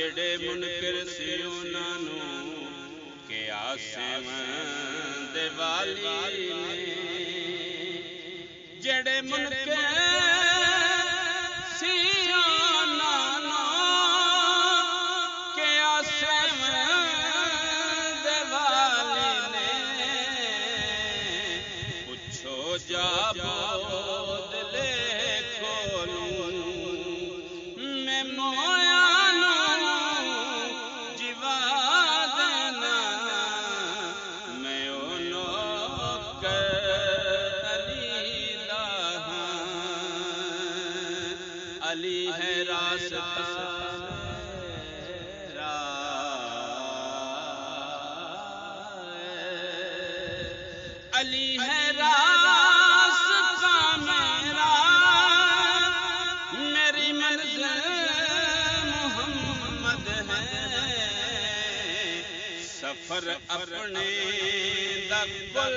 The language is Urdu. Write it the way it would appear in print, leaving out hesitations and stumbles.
جڑے منکر سی انہاں نوں کہ آسمان دے والی نے جڑے منکر سی انہاں نوں کہ آسمان دے والی نے پوچھو جا بود لے کھولوں میں مویا علی ہے راستہ میرا علی ہے راستہ میرا میری منزل محمد ہے سفر اپنے دا گل